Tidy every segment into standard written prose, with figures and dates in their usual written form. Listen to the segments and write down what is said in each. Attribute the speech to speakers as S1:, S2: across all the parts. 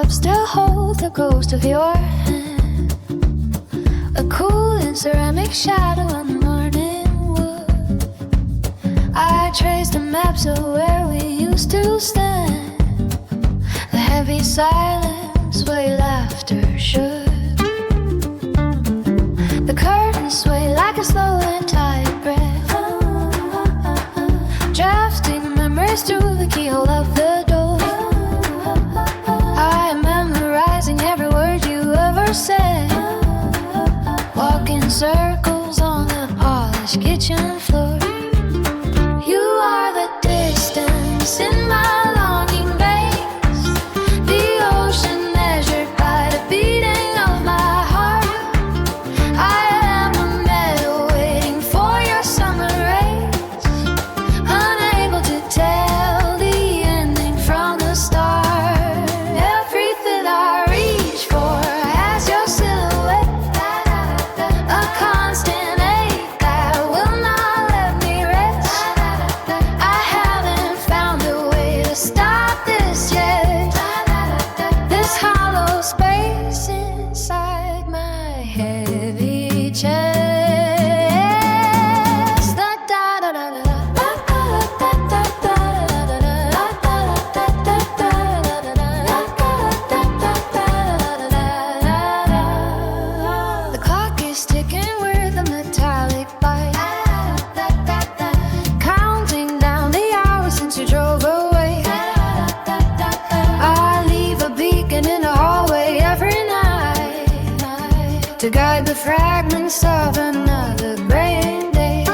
S1: still hold the ghost of your hand, a cool and ceramic shadow on the morning wood. I traced the maps of where we used to stand, the heavy silence where your laughter should. The curtains sway like a slow and tight breath, drafting memories through the keyhole of the door. I am memorizing every word you ever said, walking circles on the polished kitchen floor. You are the distance in my longing veins, the ocean measured by the beating of my heart. I am a meadow waiting for your summer rays, unable to tell the ending from the start. Everything I reach for has your silhouette, a constant ache that will not let me rest. I haven't found a way to stop this yet, this hollow space inside my heavy chest. The clock is ticking with a metallic bite, counting down the hours since you drove away. I leave a beacon in the hallway every night to guide the fragments of another graying day.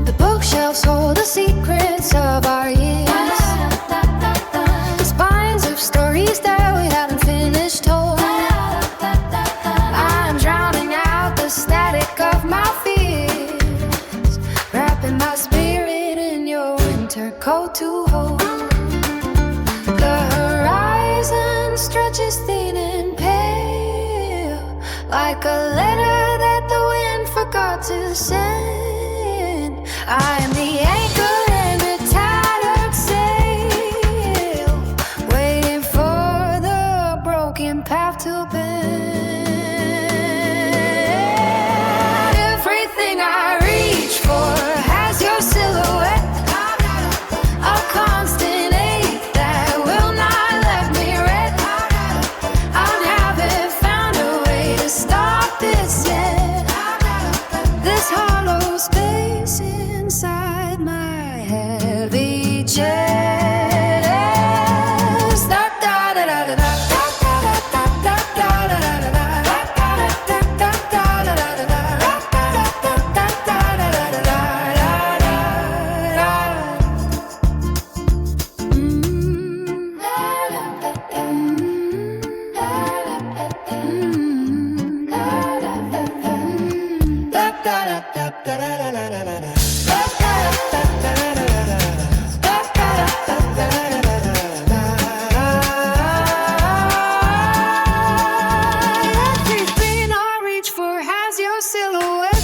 S1: The bookshelves hold the secrets of our years, the spines of stories that we haven't finished told. I'm drowning out the static of my fears, wrapping my spirit in your winter coat to hold. The horizon stretches thin and pale, like a letter that the wind forgot to send. I am the anchor and the tattered sail, waiting for the broken path to bend. Everything I reach for has your silhouette, a constant ache that will not let me rest. I haven't found a way to stop this yet, this hollow space inside my heavy chest. Everything I reach for has your silhouette,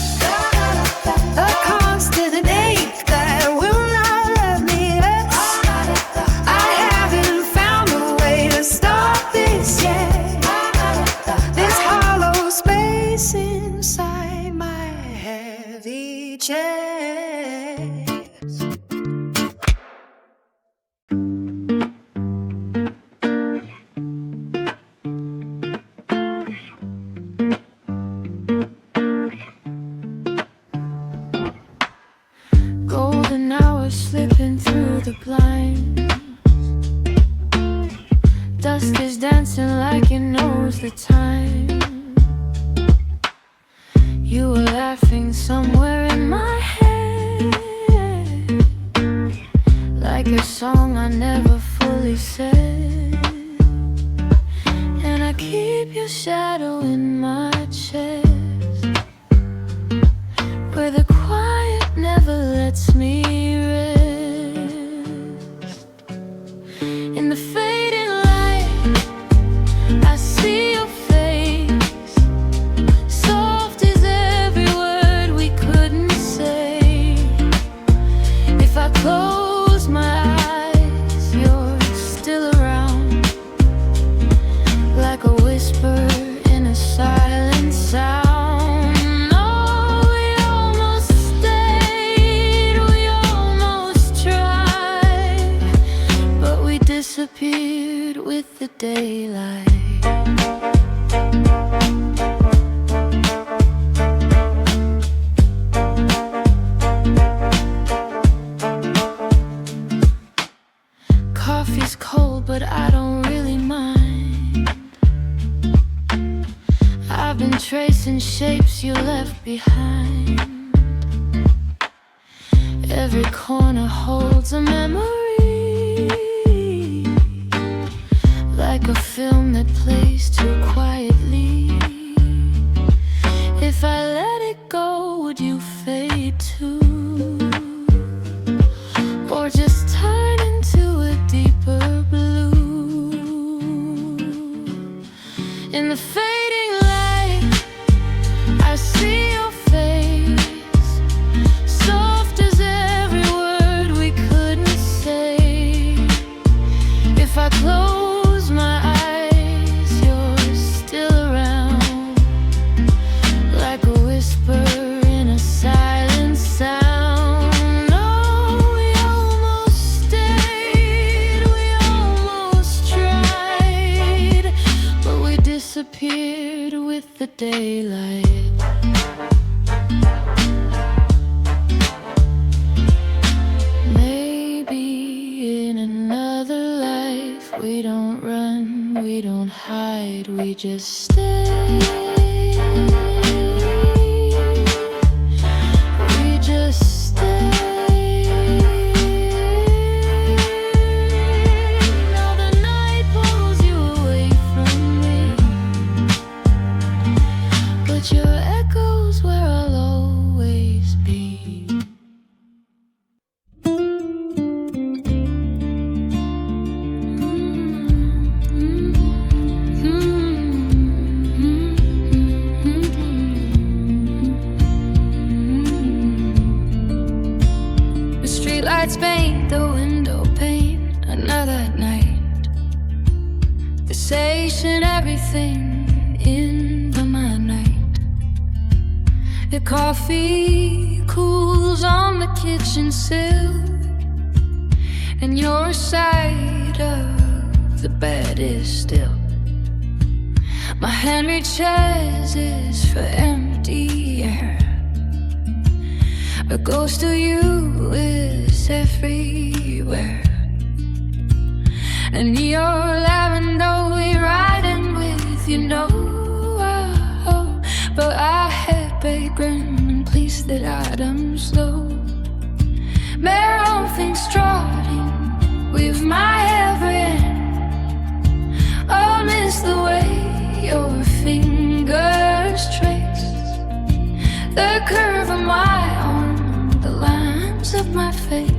S1: a constant ache that will not let me rest. I haven't found a way to stop this yet, this hollow space inside my heavy chest. Golden hours slipping through the blinds, dust is dancing like it knows the time. You were laughing somewhere in my head, like a song I never fully said. And I keep your shadow in my chest, where the quiet never lets me rest. In the fading light, I see your face, soft as every word we couldn't say. If I close my eyes, you're still around. with the daylight. Coffee's cold, but I don't really mind. I've been tracing shapes you left behind. Every corner holds a memory, like a film that plays too quietly. If I let it go, would you fade too? Or just turn into a deeper blue? In the fading light, I see your face, soft as every word we couldn't say. If I close my eyes, you're still around, like a whisper in a silent sound. Oh, we almost stayed, we almost tried, but we disappeared with the daylight. Maybe in another life we don't run, we don't hide, we just stay. We just stay. Now the night pulls you away from me, but your echo's where I'll always be. The streetlights paint the window pane another night. The station, everything in the midnight. The coffee cools on the kitchen sill, and your side of the bed is still. My hand reaches is for empty air. A ghost of you is everywhere, and you're lavender, we riding with you know. But I had bacon and please that item slow. Marrow things trotting with my heaven. I miss the way your fingers trace the curve of my arm, the lines of my face.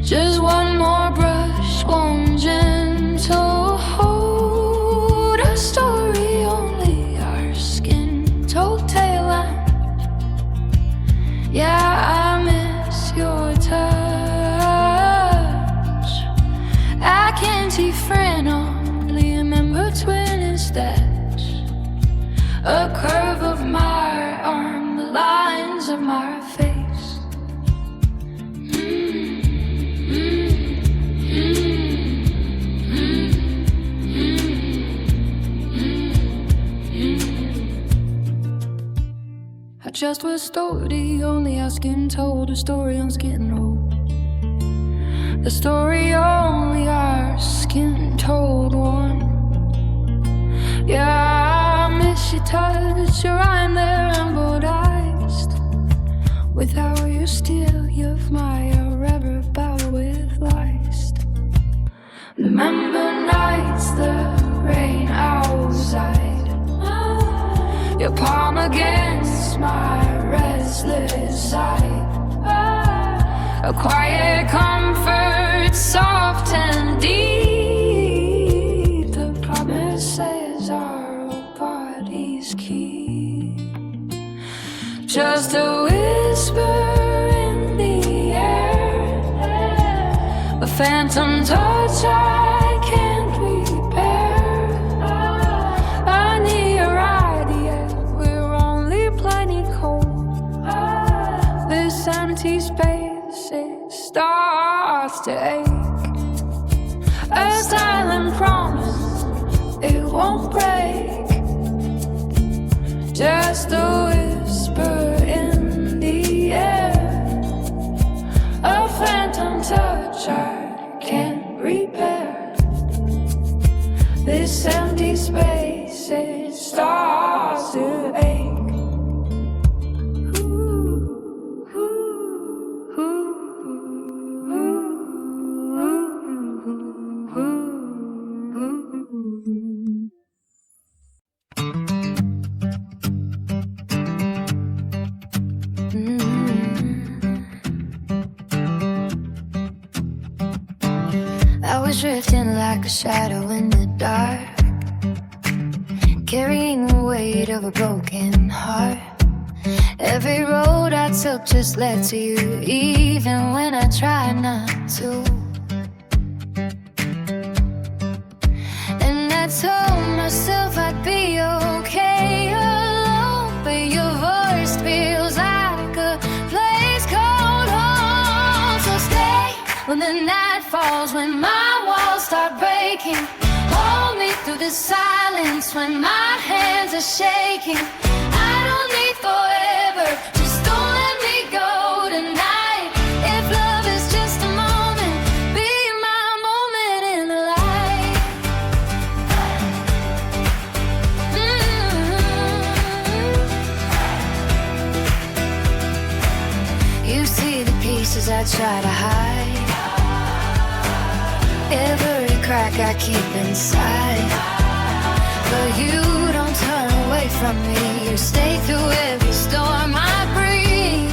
S1: Just one more brush, one gentle hold. A story only our skin told tale line. Yeah, I miss your touch. I can't see friend, only remember twin instead. A curve of my arm, the lines of my face. I just was story, only our skin told. A story on skin old. The story only our skin told one. Yeah, I miss your touch, your I'm there embolized. Without you still, you've my irreparable with lies. Remember nights, the rain outside, your palm against my restless side. A quiet comfort, soft and deep. The promises our old bodies keep. Just a whisper in the air, a phantom touch I can't repair. I need a ride, yeah, we're only plenty cold. This empty space, it starts to ache. A silent promise, it won't break. Just a whisper in the air, a phantom touch I can't repair. This empty space, it starts to ache. I was drifting like a shadow in the dark, carrying the weight of a broken heart. Every road I took just led to you, even when I tried not to. And I told myself I'd be okay alone, but your voice feels like a place called home. So stay when the night falls, when my walls start breaking. Hold me through the silence when my hands are shaking. I don't need forever, just don't let me go tonight. If love is just a moment, be my moment in the light. You see the pieces I try to hide, every crack I keep inside. But you don't turn away from me, you stay through every storm I breathe.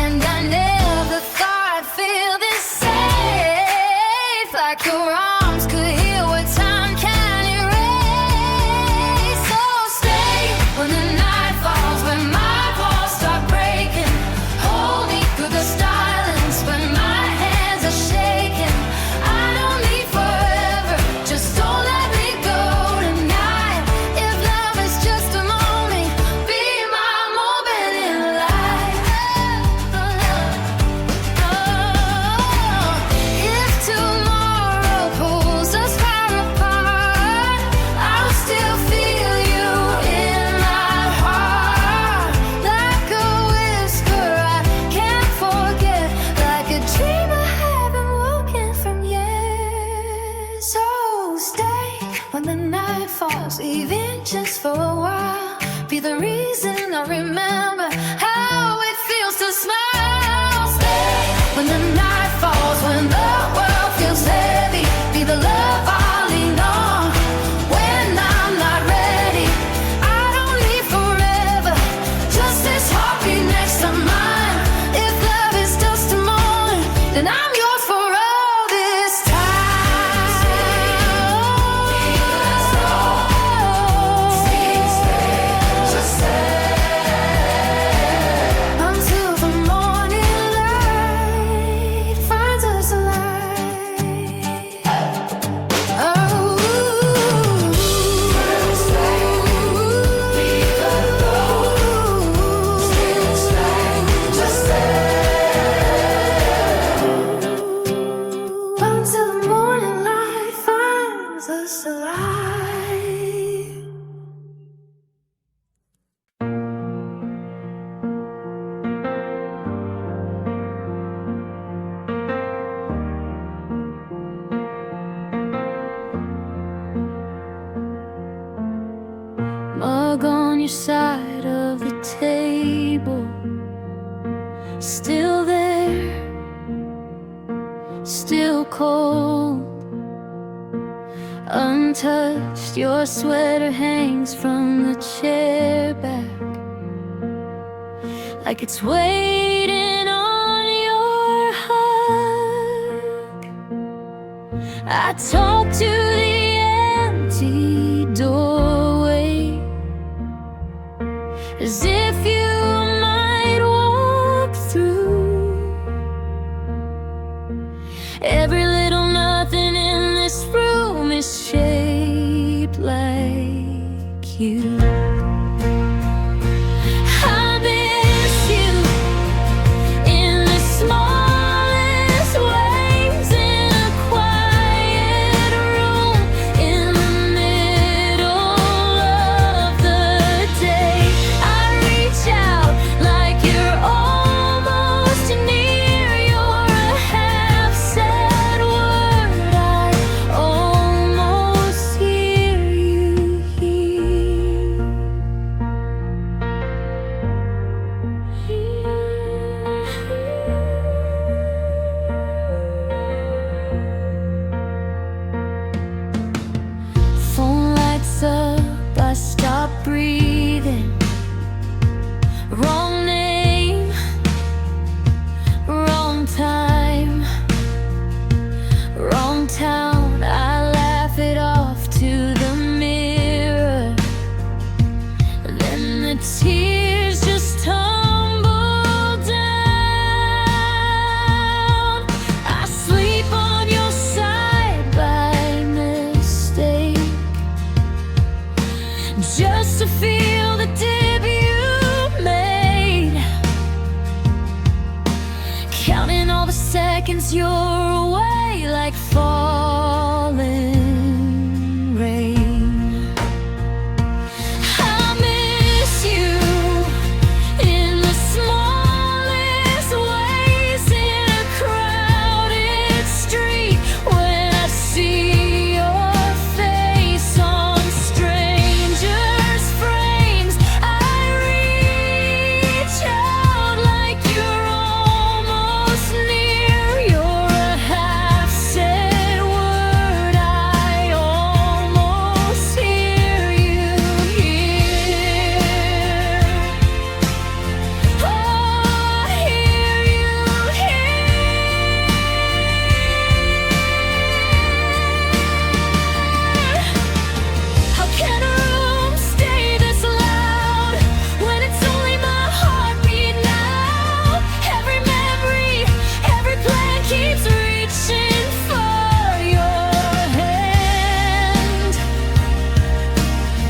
S1: And I never thought I'd feel this safe, like your arms could heal what time can erase. So stay when the night falls, when my walls start breaking. Hold me through the silence when my hands are shaking. I don't need forever, just don't let me go tonight. If love is just a moment, be my moment in life. If tomorrow pulls us far apart, I'll still feel you in my heart. Like a whisper I can't forget, like a dream I haven't woken from yet. So stay when the night falls, even just for a while. Be the reason I remember how it feels to smile. Stay when the night falls, when the world feels heavy. Be the love I lean on when I'm not ready. I don't need forever, just this heartbeat next to mine. If love is just a moment, then I'm yours for all this time. Until the morning light finds us alive. Oh, until the morning light finds us alive. Mug on your side of the table, still there, still cold, untouched. Your sweater hangs from the chair back, like it's waiting on your hug. I talk to the empty doorway, as if you might walk through. Every little nothing in this room is shaped like you. I miss you in the smallest way. comes your way like falling rain. I miss you in the smallest ways, in a crowded street, when I see your face on strangers' frames. I reach out like you're almost near. You're a half-said word, I almost hear you here. Oh, I hear you here. How can a room stay this loud when it's only my heartbeat now? Every memory, every plan keeps reaching for your hand.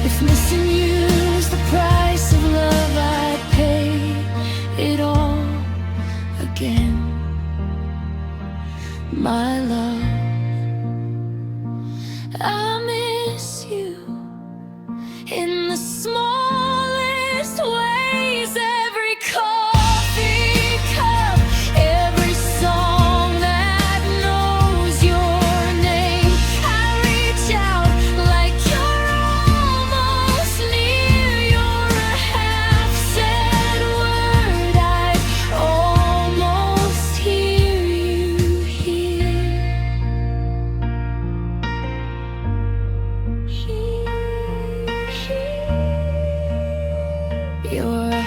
S1: If missing you's the price of love, I'd pay it all again. My love, I miss you in the smallest ways. Every coffee cup, every song that knows your name. I reach out like you're almost near. You're a half-said word, I almost hear you here. You're a